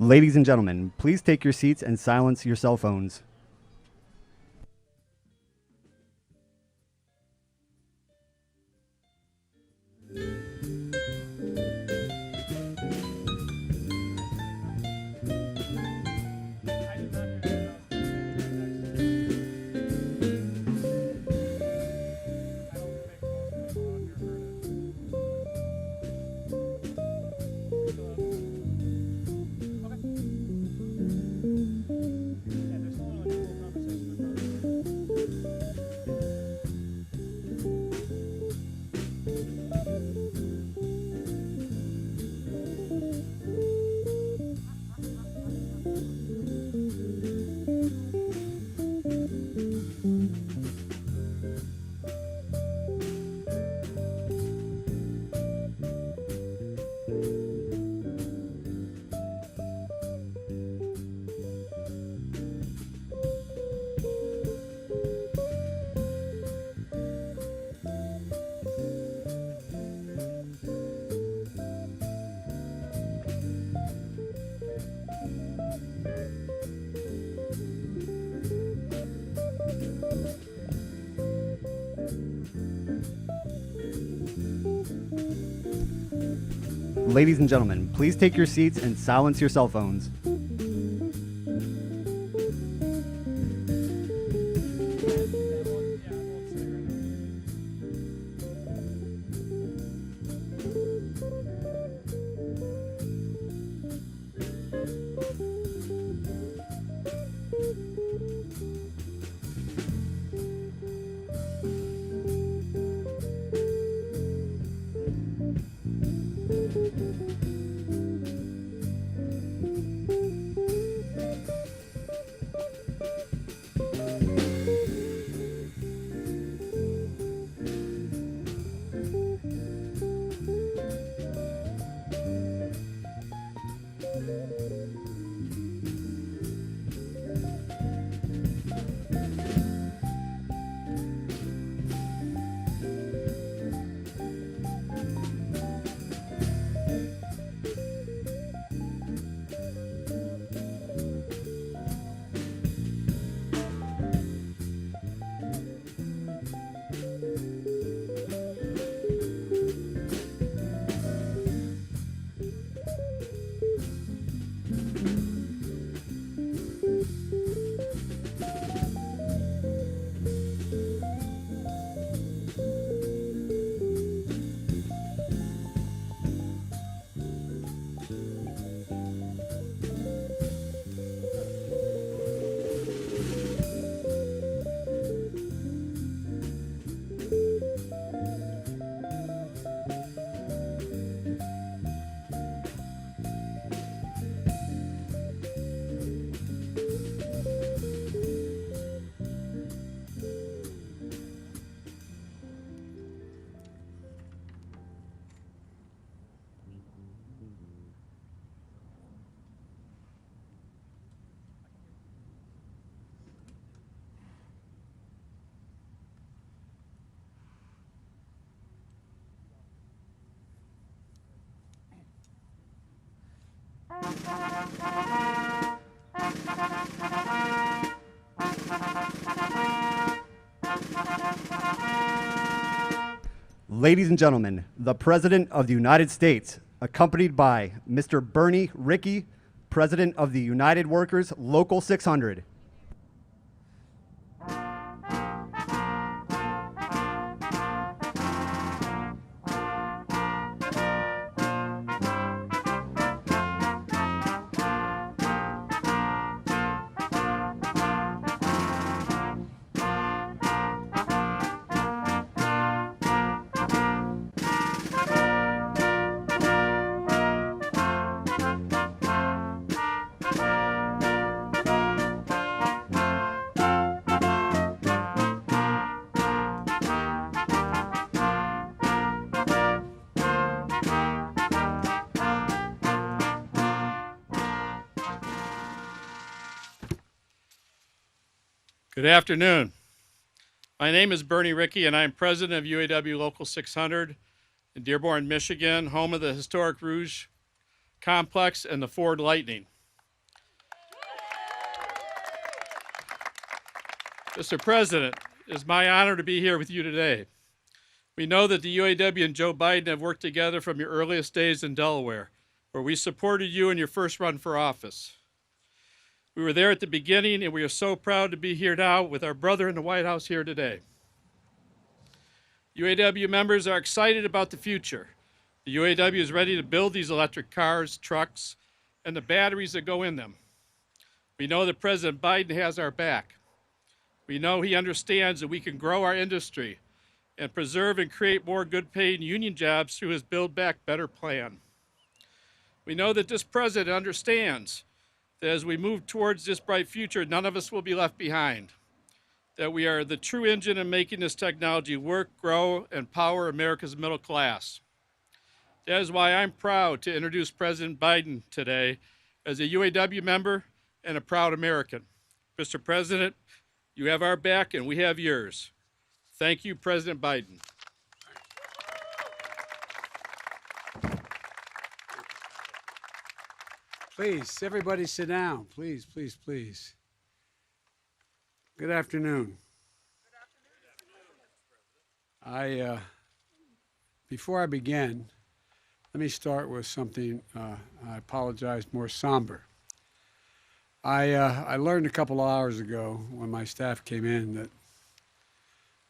Ladies and gentlemen, please take your seats and silence your cell phones. Ladies and gentlemen, please take your seats and silence your cell phones. Ladies and gentlemen, the President of the United States, accompanied by Mr. Bernie Rickey, President of the United Workers, Local 600. Good afternoon. My name is Bernie Rickey, and I'm president of UAW Local 600 in Dearborn, Michigan, home of the historic Rouge Complex and the Ford Lightning. Mr. President, it is my honor to be here with you today. We know that the UAW and Joe Biden have worked together from your earliest days in Delaware, where we supported you in your first run for office. We were there at the beginning, and we are so proud to be here now with our brother in the White House here today. UAW members are excited about the future. The UAW is ready to build these electric cars, trucks, and the batteries that go in them. We know that President Biden has our back. We know he understands that we can grow our industry and preserve and create more good-paying union jobs through his Build Back Better plan. We know that this president understands that as we move towards this bright future, none of us will be left behind, that we are the true engine in making this technology work, grow, and power America's middle class. That is why I'm proud to introduce President Biden today as a UAW member and a proud American. Mr. President, you have our back and we have yours. Thank you, President Biden. Please, everybody sit down. Please, please, please. Good afternoon. Before I begin, let me start with something, I apologize, more somber. I learned a couple of hours ago when my staff came in that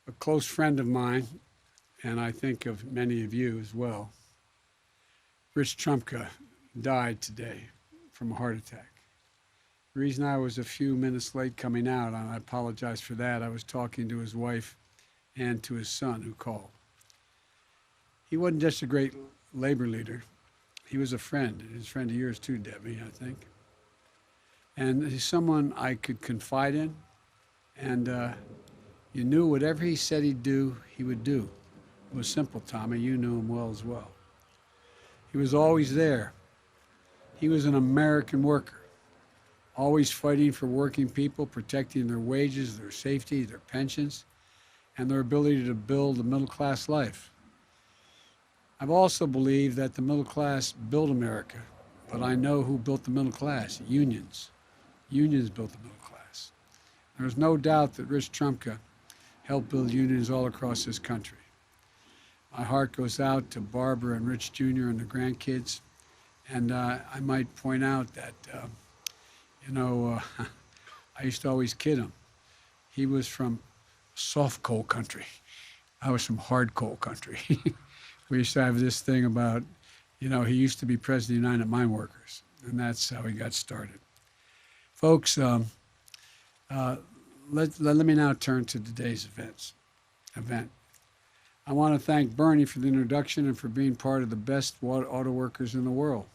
a close friend of mine, and I think of many of you as well, Rich Trumka, died today from a heart attack. The reason I was a few minutes late coming out, and I apologize for that, I was talking to his wife and to his son who called. He wasn't just a great labor leader. He was a friend. He's a friend of yours too, Debbie, I think. And he's someone I could confide in, and you knew whatever he said he'd do, he would do. It was simple, Tommy. You knew him well as well. He was always there. He was an American worker, always fighting for working people, protecting their wages, their safety, their pensions, and their ability to build a middle-class life. I've also believed that the middle class built America, but I know who built the middle class: unions. Unions built the middle class. There's no doubt that Rich Trumka helped build unions all across this country. My heart goes out to Barbara and Rich Jr. and the grandkids. And I might point out that, I used to always kid him. He was from soft coal country. I was from hard coal country. We used to have this thing about, he used to be president of the United Mine Workers, and that's how he got started. Folks, let me now turn to today's event. I want to thank Bernie for the introduction and for being part of the best auto workers in the world.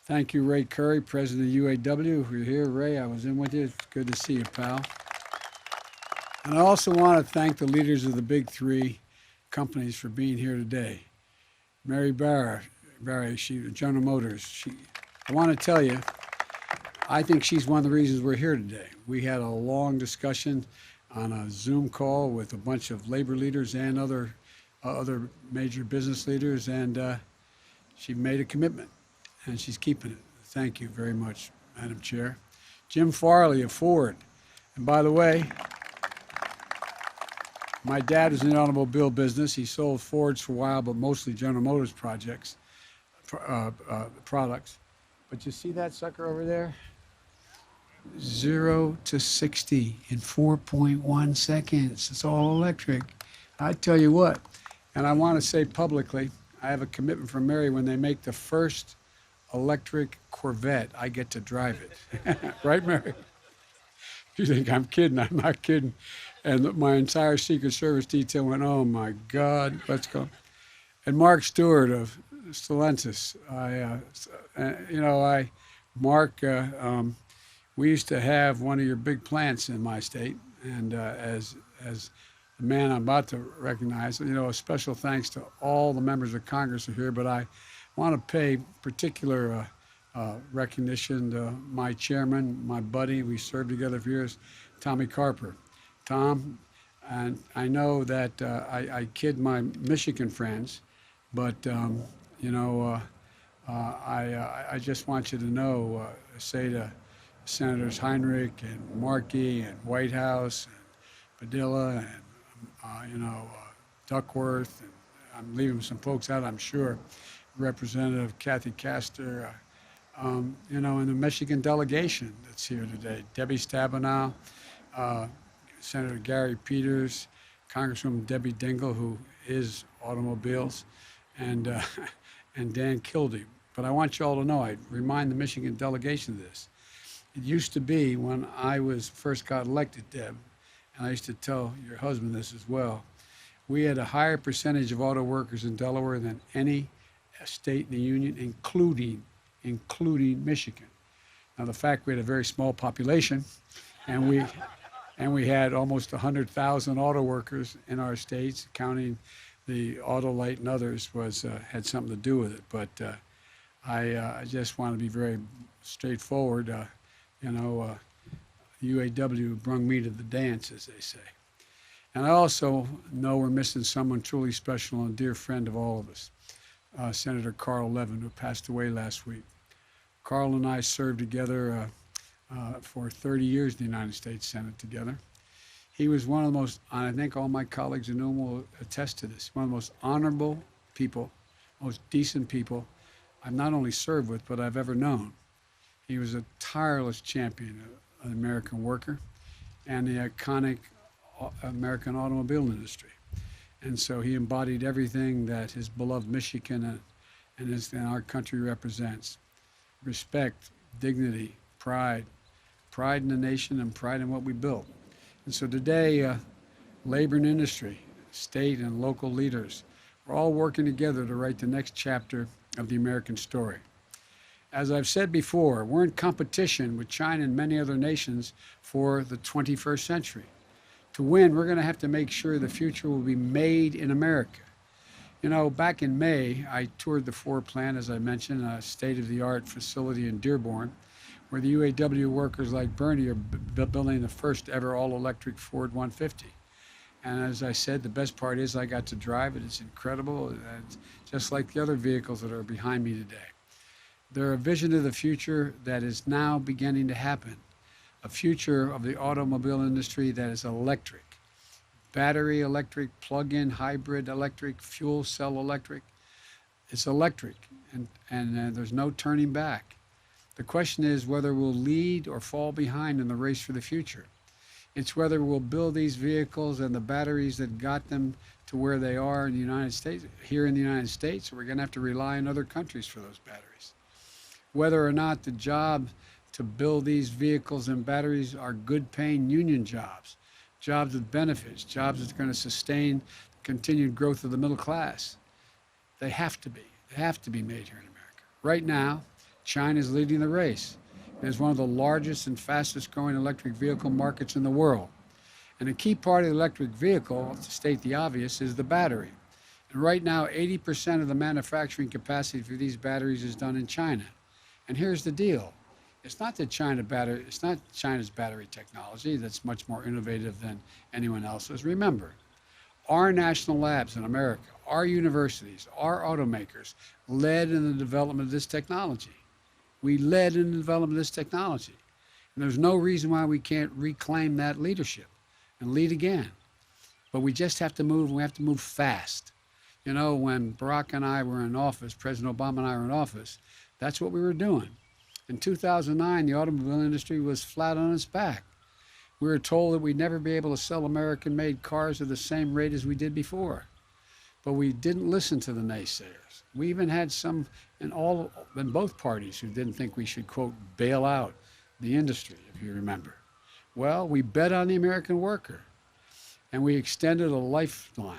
Thank you, Ray Curry, president of UAW. If you're here, Ray, I was in with you. It's good to see you, pal. And I also want to thank the leaders of the big three companies for being here today. Mary Barra, General Motors. I want to tell you, I think she's one of the reasons we're here today. We had a long discussion on a Zoom call with a bunch of labor leaders and other major business leaders, and she made a commitment, and she's keeping it. Thank you very much, Madam Chair. Jim Farley of Ford. And by the way, my dad was in the automobile business. He sold Fords for a while, but mostly General Motors products. But you see that sucker over there? 0 to 60 in 4.1 seconds. It's all electric. I tell you what, and I want to say publicly, I have a commitment from Mary: when they make the first electric Corvette, I get to drive it. Right, Mary? You think I'm kidding? I'm not kidding. And my entire Secret Service detail went, oh my God, let's go. And Mark Stewart of Stellantis, Mark, we used to have one of your big plants in my state, and as the man I'm about to recognize, a special thanks to all the members of Congress who are here, but I want to pay particular recognition to my chairman, my buddy, we served together for years, Tommy Carper. Tom, and I know that I kid my Michigan friends, but I just want you to know, say to Senators Heinrich and Markey and Whitehouse Padilla and, Duckworth, and I'm leaving some folks out, I'm sure. Representative Kathy Castor, and the Michigan delegation that's here today. Debbie Stabenow, Senator Gary Peters, Congresswoman Debbie Dingell, who is automobiles, and and Dan Kildee. But I want you all to know, I remind the Michigan delegation of this. It used to be when I first got elected, Deb, and I used to tell your husband this as well, we had a higher percentage of auto workers in Delaware than any state in the union, including Michigan. Now, the fact we had a very small population, and we had almost 100,000 auto workers in our states, counting the Autolite and others, had something to do with it. But I just want to be very straightforward. UAW brung me to the dance, as they say. And I also know we're missing someone truly special and a dear friend of all of us, Senator Carl Levin, who passed away last week. Carl and I served together for 30 years in the United States Senate together. He was one of the most, I think all my colleagues in Newham will attest to this, one of the most honorable people, most decent people I've not only served with, but I've ever known. He was a tireless champion of the American worker and the iconic American automobile industry. And so he embodied everything that his beloved Michigan and our country represents. Respect, dignity, pride in the nation and pride in what we built. And so today, labor and industry, state and local leaders, we're all working together to write the next chapter of the American story. As I've said before, we're in competition with China and many other nations for the 21st century. To win, we're going to have to make sure the future will be made in America. Back in May, I toured the Ford plant, as I mentioned, a state-of-the-art facility in Dearborn, where the UAW workers like Bernie are building the first ever all-electric Ford 150. And as I said, the best part is I got to drive it. It's incredible, and just like the other vehicles that are behind me today. They're a vision of the future that is now beginning to happen, a future of the automobile industry that is electric, battery electric, plug-in hybrid electric, fuel cell electric. It's electric, and there's no turning back. The question is whether we'll lead or fall behind in the race for the future. It's whether we'll build these vehicles and the batteries that got them to where they are in the United States, here in the United States, or we're going to have to rely on other countries for those batteries. Whether or not the job to build these vehicles and batteries are good-paying union jobs, jobs with benefits, jobs that's going to sustain the continued growth of the middle class. They have to be. They have to be made here in America. Right now, China is leading the race. It is one of the largest and fastest growing electric vehicle markets in the world. And a key part of the electric vehicle, to state the obvious, is the battery. And right now, 80% of the manufacturing capacity for these batteries is done in China. And here's the deal. It's not China's battery technology that's much more innovative than anyone else's. Remember, our national labs in America, our universities, our automakers led in the development of this technology. We led in the development of this technology. And there's no reason why we can't reclaim that leadership and lead again. But we just have to move, and we have to move fast. When Barack and I were in office, President Obama and I were in office, that's what we were doing. In 2009, the automobile industry was flat on its back. We were told that we'd never be able to sell American-made cars at the same rate as we did before. But we didn't listen to the naysayers. We even had some in both parties who didn't think we should, quote, bail out the industry, if you remember. Well, we bet on the American worker, and we extended a lifeline,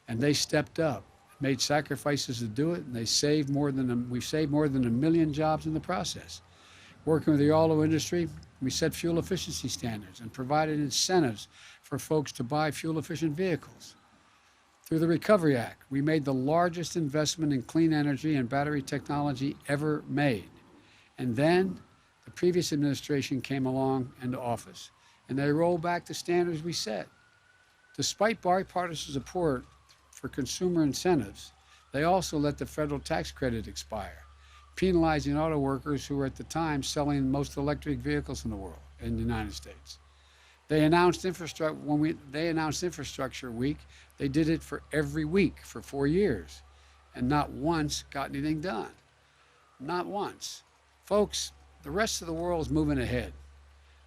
and they stepped up, made sacrifices to do it, and we've saved more than 1 million jobs in the process. Working with the auto industry, we set fuel efficiency standards and provided incentives for folks to buy fuel-efficient vehicles. Through the Recovery Act, we made the largest investment in clean energy and battery technology ever made. And then the previous administration came along into office, and they rolled back the standards we set. Despite bipartisan support for consumer incentives, they also let the federal tax credit expire, penalizing auto workers who were at the time selling most electric vehicles in the world, in the United States. They announced infrastructure they announced Infrastructure Week. They did it for every week for 4 years, and not once got anything done. Not once. Folks, the rest of the world is moving ahead.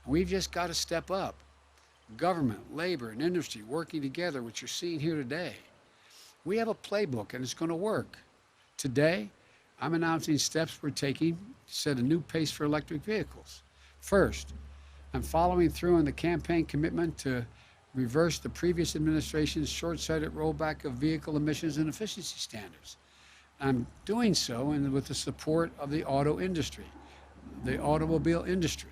We've just got to step up. Government, labor, and industry working together, which you're seeing here today. We have a playbook, and it's going to work. Today, I'm announcing steps we're taking to set a new pace for electric vehicles. First, I'm following through on the campaign commitment to reverse the previous administration's short-sighted rollback of vehicle emissions and efficiency standards. I'm doing so with the support of the auto industry, the automobile industry.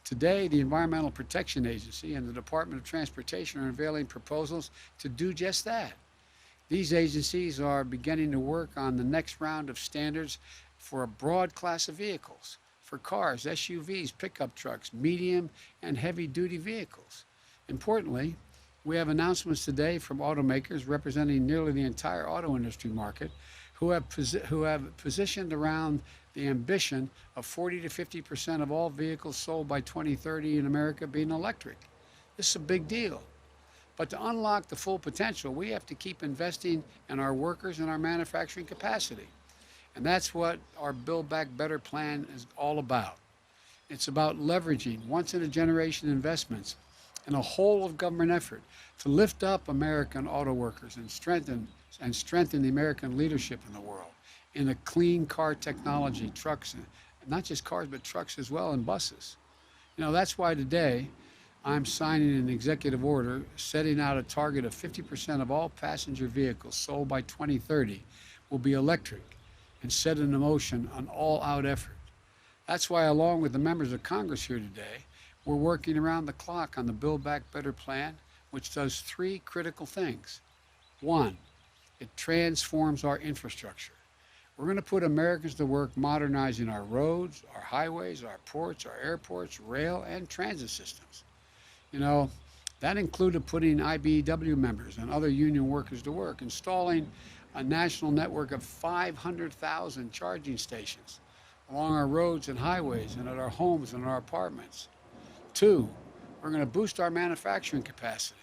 Today, the Environmental Protection Agency and the Department of Transportation are unveiling proposals to do just that. These agencies are beginning to work on the next round of standards for a broad class of vehicles, for cars, SUVs, pickup trucks, medium and heavy-duty vehicles. Importantly, we have announcements today from automakers representing nearly the entire auto industry market who have positioned around the ambition of 40 to 50% of all vehicles sold by 2030 in America being electric. This is a big deal. But to unlock the full potential, we have to keep investing in our workers and our manufacturing capacity. And that's what our Build Back Better plan is all about. It's about leveraging once-in-a-generation investments in a whole-of-government effort to lift up American auto workers and strengthen the American leadership in the world in a clean car technology, trucks, and not just cars, but trucks as well, and buses. You know, that's why today I'm signing an executive order setting out a target of 50% of all passenger vehicles sold by 2030 will be electric, and set in motion an all-out effort. That's why, along with the members of Congress here today, we're working around the clock on the Build Back Better plan, which does 3 critical things. 1, it transforms our infrastructure. We're going to put Americans to work modernizing our roads, our highways, our ports, our airports, rail, and transit systems. You know, that included putting IBEW members and other union workers to work, installing a national network of 500,000 charging stations along our roads and highways and at our homes and our apartments. 2, we're going to boost our manufacturing capacity.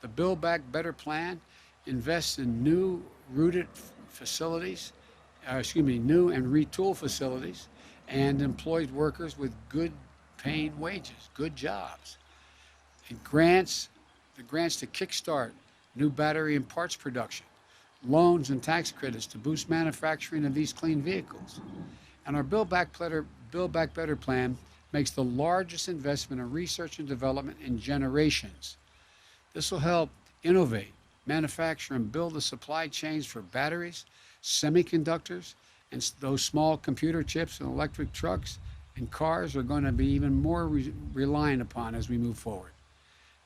The Build Back Better plan invests in new and retool facilities and employs workers with good paying wages, good jobs. It grants to kickstart new battery and parts production, loans and tax credits to boost manufacturing of these clean vehicles. And our Build Back Better plan makes the largest investment in research and development in generations. This will help innovate, manufacture, and build the supply chains for batteries, semiconductors, and those small computer chips and electric trucks and cars are going to be even more reliant upon as we move forward.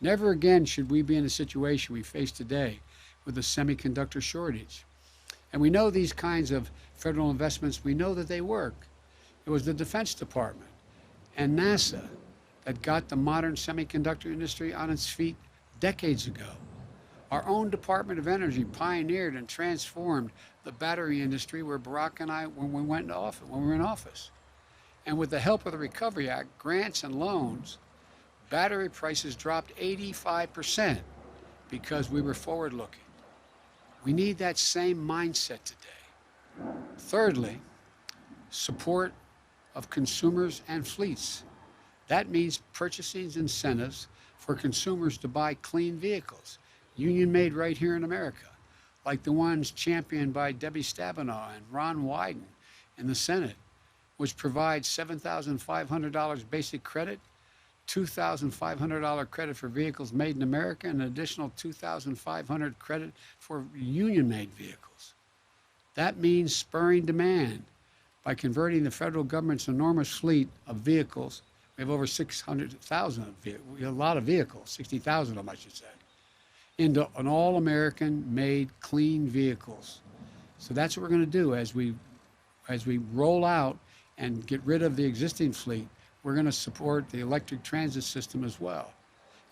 Never again should we be in a situation we face today with a semiconductor shortage. And we know these kinds of federal investments, we know that they work. It was the Defense Department and NASA that got the modern semiconductor industry on its feet decades ago. Our own Department of Energy pioneered and transformed the battery industry where Barack and I, when we were in office. And with the help of the Recovery Act, grants and loans, battery prices dropped 85% because we were forward-looking. We need that same mindset today. Thirdly, support of consumers and fleets. That means purchasing incentives for consumers to buy clean vehicles, union-made right here in America, like the ones championed by Debbie Stabenow and Ron Wyden in the Senate, which provides $7,500 basic credit, $2,500 credit for vehicles made in America, and an additional $2,500 credit for union-made vehicles. That means spurring demand by converting the federal government's enormous fleet of vehicles. We have over 600,000 vehicles, a lot of vehicles, 60,000 of them, I should say, into an all-American made clean vehicles. So that's what we're going to do as we roll out and get rid of the existing fleet. We're going to support the electric transit system as well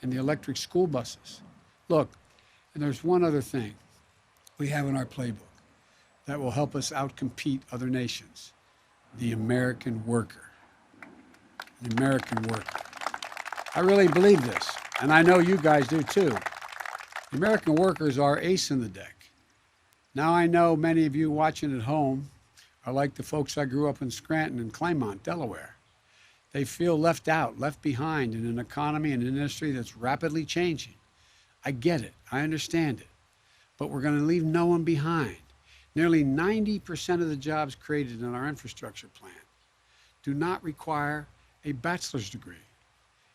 and the electric school buses. Look, and there's one other thing we have in our playbook that will help us outcompete other nations: the American worker. The American worker. I really believe this. and I know you guys do too. The American workers are ace in the deck. Now I know many of you watching at home are like the folks I grew up in Scranton and Claymont, Delaware. They feel left out, left behind in an economy and an industry that's rapidly changing. I get it, I understand it, but we're going to leave no one behind. Nearly 90% of the jobs created in our infrastructure plan do not require a bachelor's degree.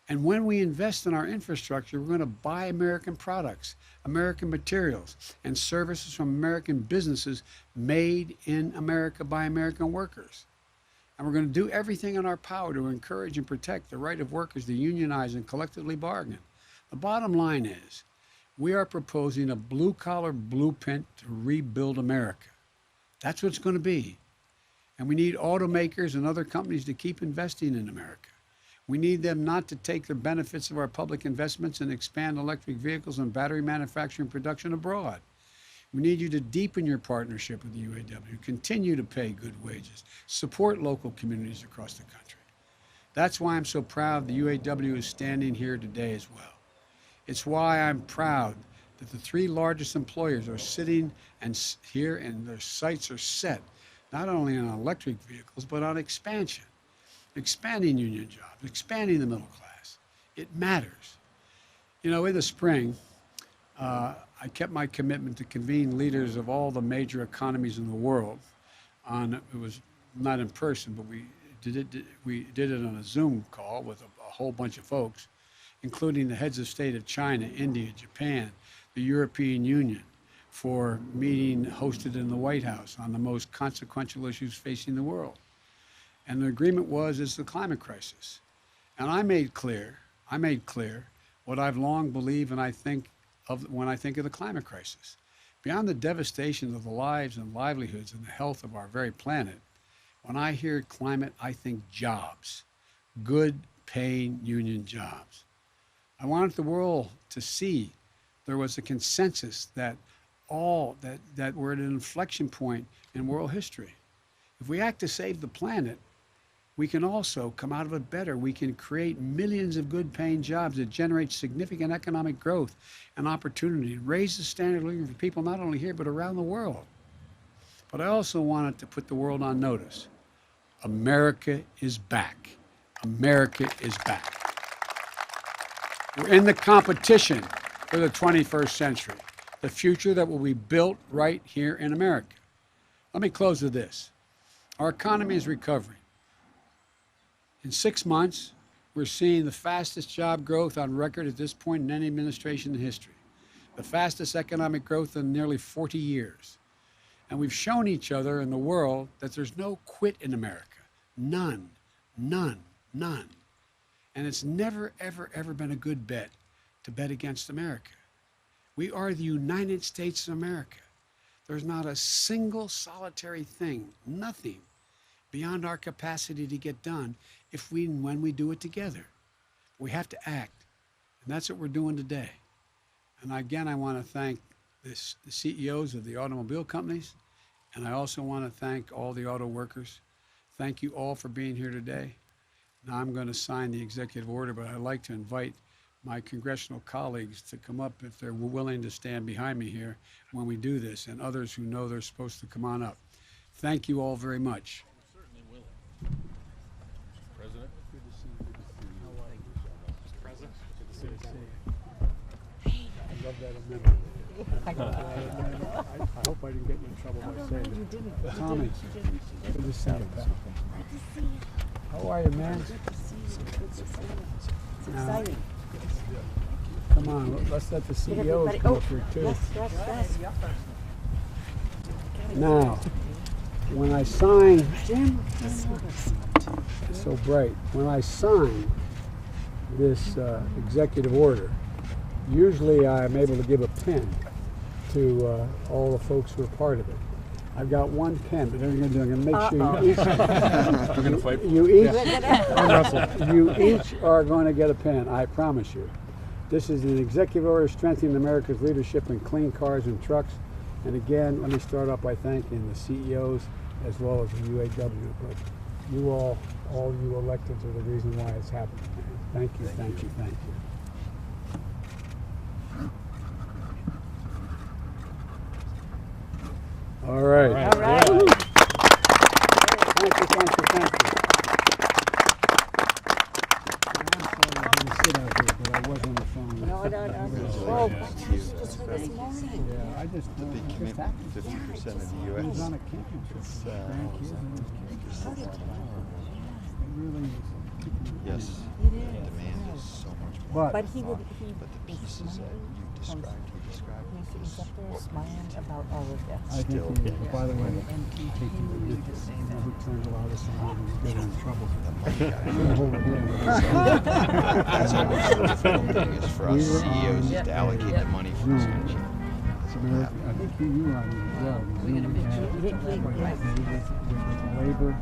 And when we invest in our infrastructure, we're going to buy American products, American materials, and services from American businesses made in America by American workers. And we're going to do everything in our power to encourage and protect the right of workers to unionize and collectively bargain. The bottom line is, we are proposing a blue-collar blueprint to rebuild America. That's what it's going to be. And we need automakers and other companies to keep investing in America. We need them not to take the benefits of our public investments and expand electric vehicles and battery manufacturing production abroad. We need you to deepen your partnership with the UAW, continue to pay good wages, support local communities across the country. That's why I'm so proud the UAW is standing here today as well. It's why I'm proud that the three largest employers are sitting here and their sights are set not only on electric vehicles, but on expansion. Expanding union jobs, expanding the middle class. It matters. You know, in the spring, I kept my commitment to convene leaders of all the major economies in the world it was not in person, but we did it on a Zoom call with a whole bunch of folks, including the heads of state of China, India, Japan, the European Union, for a meeting hosted in the White House on the most consequential issues facing the world. And the agreement is the climate crisis. And I made clear what I've long believed and I think of when I think of the climate crisis. Beyond the devastation of the lives and livelihoods and the health of our very planet, when I hear climate, I think jobs, good paying union jobs. I wanted the world to see there was a consensus that we're at an inflection point in world history. If we act to save the planet, we can also come out of it better. We can create millions of good paying jobs that generate significant economic growth and opportunity, and raise the standard of living for people not only here, but around the world. But I also wanted to put the world on notice. America is back. America is back. We're in the competition for the 21st century, the future that will be built right here in America. Let me close with this. Our economy is recovering. In 6 months, we're seeing the fastest job growth on record at this point in any administration in history, the fastest economic growth in nearly 40 years. And we've shown each other in the world that there's no quit in America. None, none, none. And it's never, ever, ever been a good bet to bet against America. We are the United States of America. There's not a single solitary thing, nothing, beyond our capacity to get done when we do it together. We have to act, and that's what we're doing today. And again, I want to thank the CEOs of the automobile companies, and I also want to thank all the auto workers. Thank you all for being here today. Now I'm going to sign the executive order, but I'd like to invite my congressional colleagues to come up if they're willing to stand behind me here when we do this, and others who know they're supposed to come on up. Thank you all very much. Certainly will. President? Good to see you. Good to see you. How are you? Mr. President? Good to see you. I love that amendment. I hope I didn't get you in trouble by saying that. You didn't. Tommy, good to see you. Good to see you. How are you, man? Good to see you. Good to see you. It's exciting. Come on, let's let the CEOs go through too. Yes. Now, when I sign, Jim, it's so bright, when I sign this executive order, usually I'm able to give a pen to all the folks who are part of it. I've got one pen, but I'm going to make sure you each. We're going to fight. You each are going to get a pen. I promise you. This is an executive order strengthening America's leadership in clean cars and trucks. And again, let me start off by thanking the CEOs as well as the UAW. But you all you electeds are the reason why it's happening. Thank you. All right. All right. Thank you, thank you, thank you. I'm sorry I didn't sit out here, but I was on the phone. No. Oh, just for this morning. Yeah, I just The big commitment, 50% of the I was U.S. on a camping trip with grandkids and it really is. Yes, It the is. demand is so much more. But But he but the was pieces that smiling. you described, He was up is there what we smiling need. about all of I this. think, by the way, taking the continued to say that. who turned a lot of this around and get in trouble. The money guy. The whole deal. That's always the difficult thing is for us We were CEOs on is to allocate the money for this kind of shit. America, I think you were on it as well. We're gonna make sure we Zoom hit had right. with labor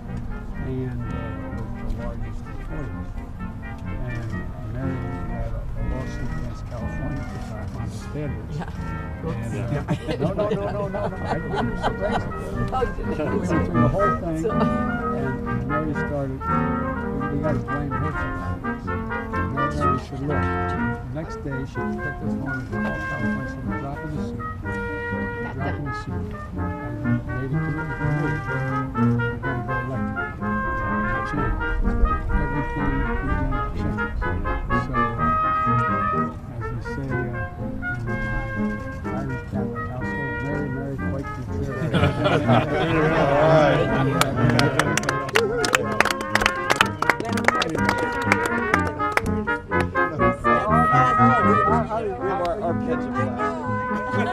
and the largest employers. And Mary had a lawsuit against California for time on the standards. And, no. I didn't surprise you. We went through the whole thing, and Mary started, we got to blame her for that. Mary said, look, next day she picked this phone and called California and said, we're dropping the suit. We're dropping the suit. And made a commitment to me. We're going to go electric. Change. Everything began to change. So, as you say, in my Irish Catholic household, Mary, quite contrary. Our kids are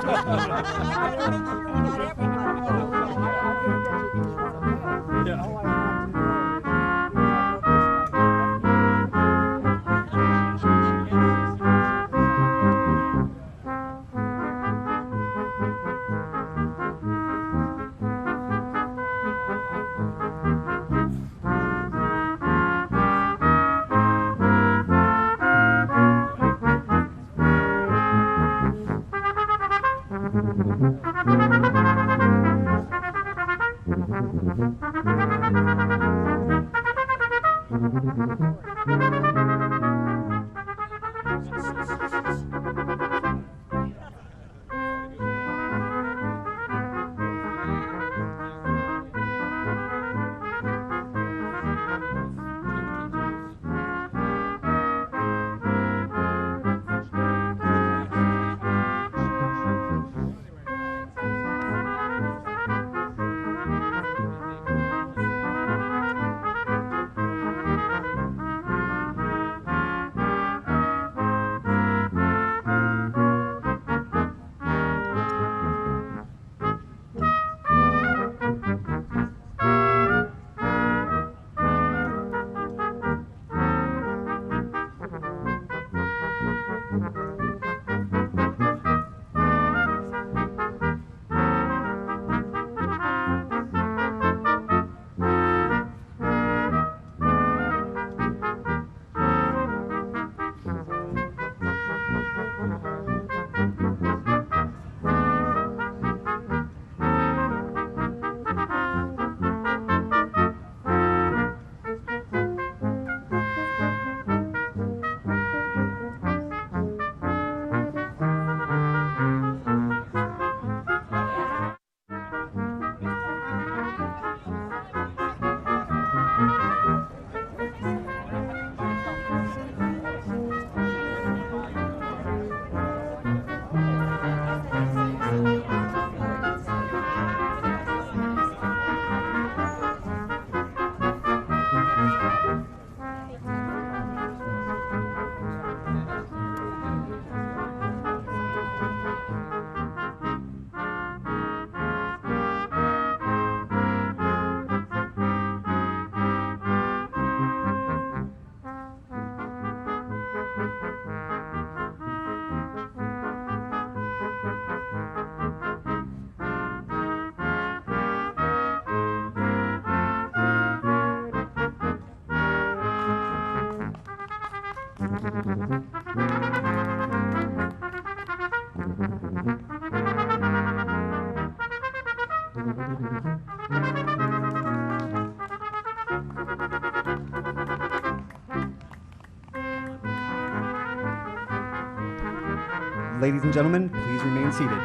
Ladies and gentlemen, please remain seated.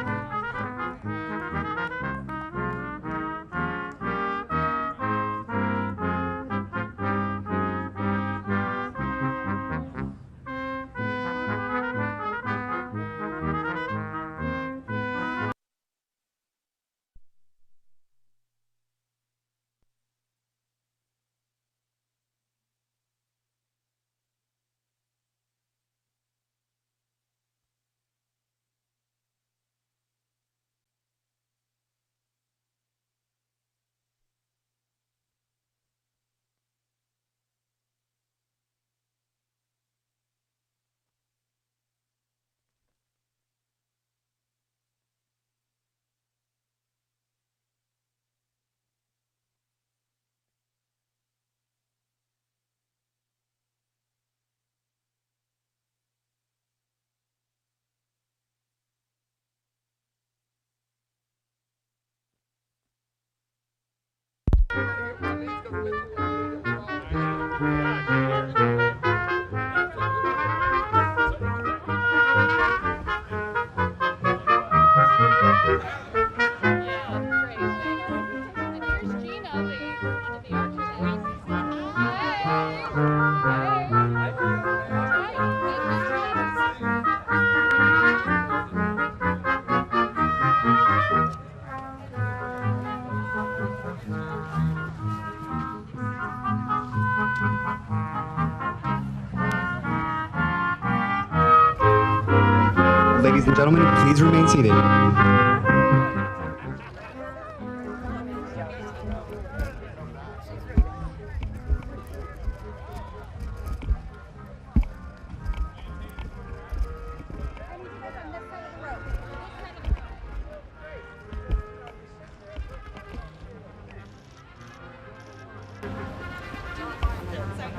Ladies and gentlemen, please remain seated.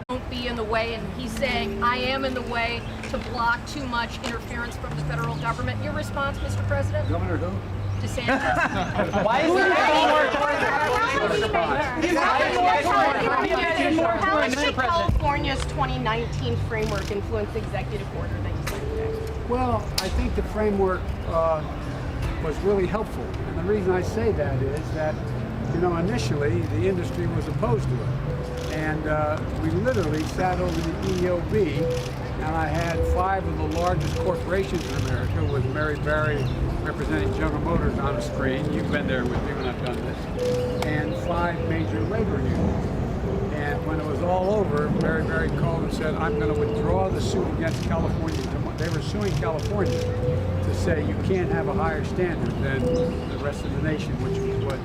Won't be in the way, and he's saying I am in the way to block too much interference from the federal government. Your response, Mr. President? Governor who? DeSantis. Why is How should California's 2019 framework influence the executive order that you signed today? Well, I think the framework was really helpful. And the reason I say that is that, initially the industry was opposed to it. And we literally sat over the EOB, and I had 5 of the largest corporations in America, with Mary Barry representing General Motors on the screen. You've been there with me when I've done this. And 5 major labor unions. And when it was all over, Mary Barry called and said, I'm going to withdraw the suit against California. They were suing California to say you can't have a higher standard than the rest of the nation, which was what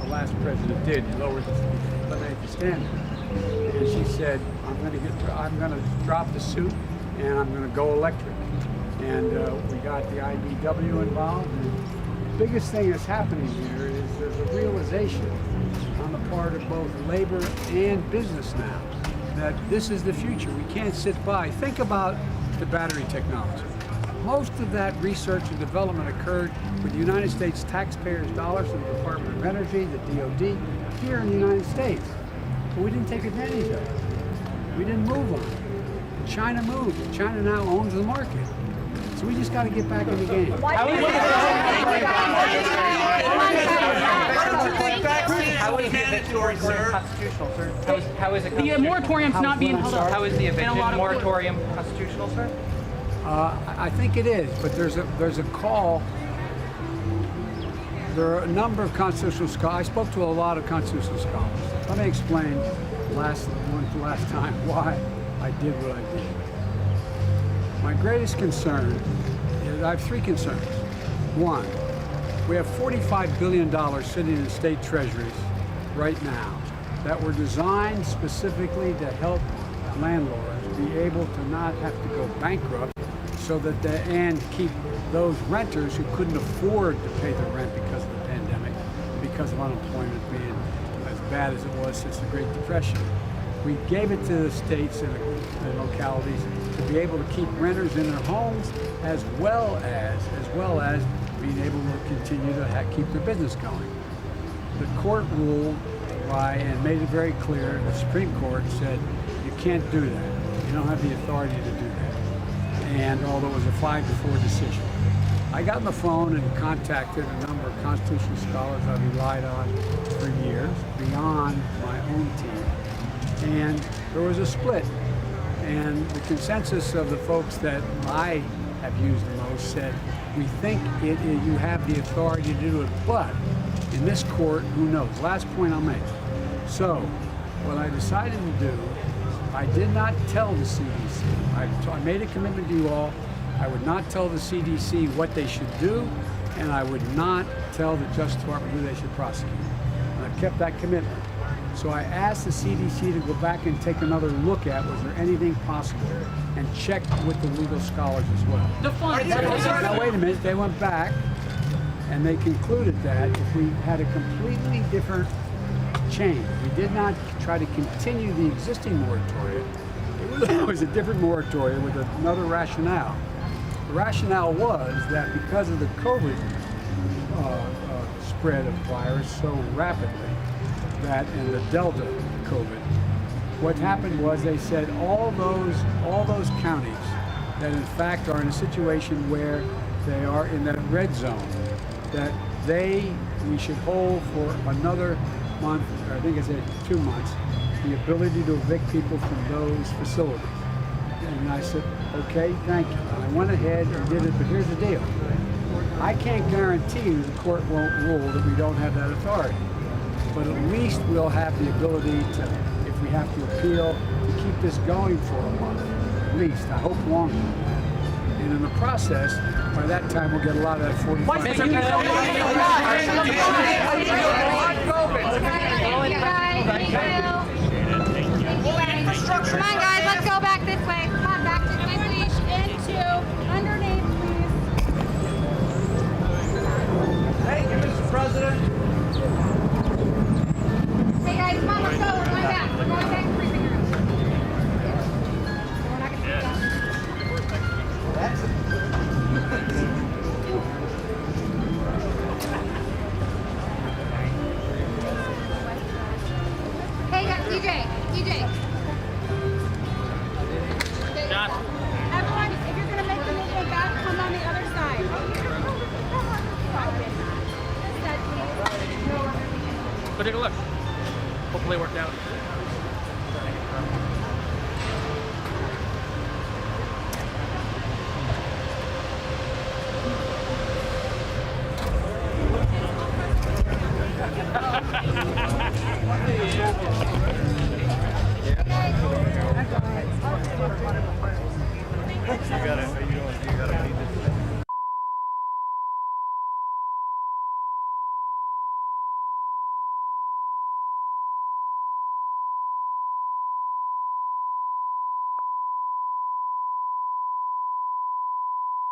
the last president did. He eliminated the standard. And she said, I'm going to drop the suit and I'm going to go electric. And we got the IBW involved. And the biggest thing that's happening here is there's a realization on the part of both labor and business now that this is the future. We can't sit by. Think about the battery technology. Most of that research and development occurred with the United States taxpayers' dollars from the Department of Energy, the DOD, here in the United States. But we didn't take advantage of it. We didn't move on it. China moved. China now owns the market. So we just got to get back in the game. How is the eviction moratorium constitutional, sir? How is it constitutional? The moratorium's not being held up. How is the eviction In a lot of moratorium constitutional, sir? I think it is, but there's a call. There are a number of constitutional scholars. I spoke to a lot of constitutional scholars. Let me explain last time why I did what I did. My greatest concern is I have 3 concerns. One, we have $45 billion sitting in state treasuries right now that were designed specifically to help landlords be able to not have to go bankrupt, so that and keep those renters who couldn't afford to pay the rent because of the pandemic, because of unemployment being as bad as it was since the Great Depression. We gave it to the states and localities to be able to keep renters in their homes, as well as being able to continue to keep their business going. The court ruled and made it very clear. The Supreme Court said you can't do that. You don't have the authority to do that. And although it was a 5-4 decision, I got on the phone and contacted a number of constitutional scholars I've relied on for years, beyond my own team. And there was a split. And the consensus of the folks that I have used the most said, we think you have the authority to do it, but in this court, who knows? Last point I'll make. So, what I decided to do, I did not tell the CDC. I made a commitment to you all. I would not tell the CDC what they should do, and I would not tell the Justice Department who they should prosecute. And I've kept that commitment. So I asked the CDC to go back and take another look at, was there anything possible, and check with the legal scholars as well. Now wait a minute, they went back, and they concluded that if we had a completely different change, we did not try to continue the existing moratorium, it was a different moratorium with another rationale. The rationale was that because of the COVID spread of virus so rapidly, that and the Delta COVID, what happened was they said all those counties that in fact are in a situation where they are in that red zone, that we should hold for another month, or I think I said 2 months, the ability to evict people from those facilities. And I said, okay, thank you. And I went ahead and did it, but here's the deal. I can't guarantee you the court won't rule that we don't have that authority. But at least we'll have the ability to, if we have to appeal, to keep this going for a month. At least, I hope longer. And in the process, by that time we'll get a lot of that 45. Come on, guys, let's go back this way. Come on, back to the leash. Into underneath, please. Thank you, Mr. President. Hey, guys, come on, let's go. We're going back. We're going back to briefing room. We're not going to Hey, DJ. Everyone, if you're going to make the movement back, come on the other side. Go take a look. Hopefully it worked out.